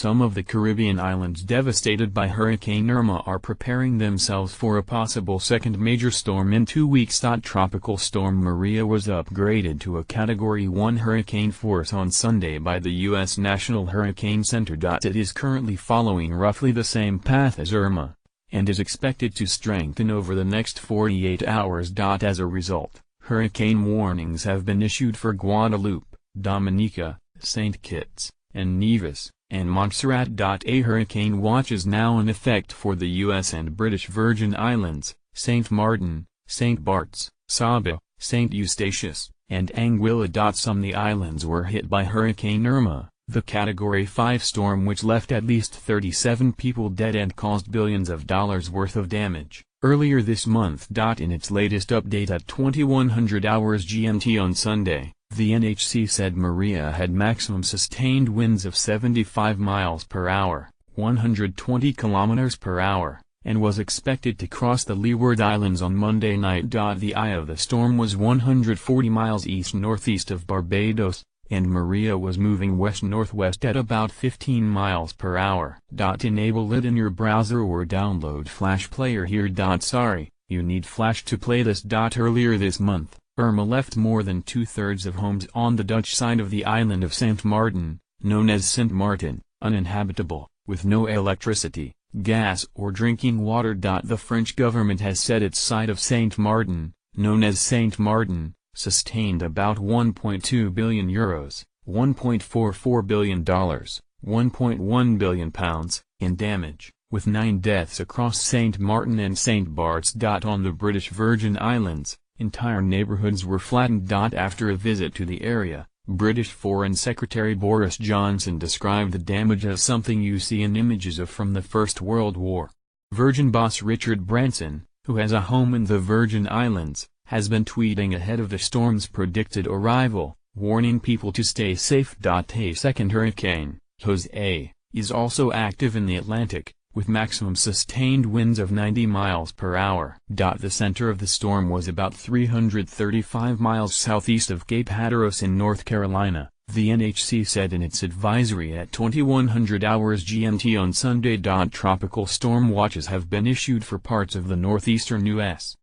Some of the Caribbean islands devastated by Hurricane Irma are preparing themselves for a possible second major storm in 2 weeks. Tropical storm Maria was upgraded to a Category 1 hurricane force on Sunday by the U.S. National Hurricane Center. It is currently following roughly the same path as Irma, and is expected to strengthen over the next 48 hours. As a result, hurricane warnings have been issued for Guadeloupe, Dominica, St. Kitts, and Nevis, and Montserrat. A hurricane watch is now in effect for the U.S. and British Virgin Islands, St. Martin, St. Bart's, Saba, St. Eustatius, and Anguilla. Some of the islands were hit by Hurricane Irma, the Category 5 storm which left at least 37 people dead and caused billions of dollars worth of damage, earlier this month. In its latest update at 2100 hours GMT on Sunday, the NHC said Maria had maximum sustained winds of 75 miles per hour, 120 kilometers per hour, and was expected to cross the Leeward Islands on Monday night. The eye of the storm was 140 miles east-northeast of Barbados, and Maria was moving west-northwest at about 15 miles per hour. Enable it in your browser or download Flash Player here. Sorry, you need Flash to play this. Earlier this month, Irma left more than two-thirds of homes on the Dutch side of the island of St. Martin, known as Sint Maarten, uninhabitable, with no electricity, gas or drinking water. The French government has said its side of St. Martin, known as St. Martin, sustained about €1.2 billion, $1.44 billion, £1.1 billion in damage, with 9 deaths across St. Martin and St. Bart's. On the British Virgin Islands, entire neighborhoods were flattened. After a visit to the area, British Foreign Secretary Boris Johnson described the damage as something you see in images of from the First World War. Virgin boss Richard Branson, who has a home in the Virgin Islands, has been tweeting ahead of the storm's predicted arrival, warning people to stay safe. A second hurricane, Jose, is also active in the Atlantic, with maximum sustained winds of 90 miles per hour. The center of the storm was about 335 miles southeast of Cape Hatteras in North Carolina, the NHC said in its advisory at 2100 hours GMT on Sunday. Tropical storm watches have been issued for parts of the northeastern U.S.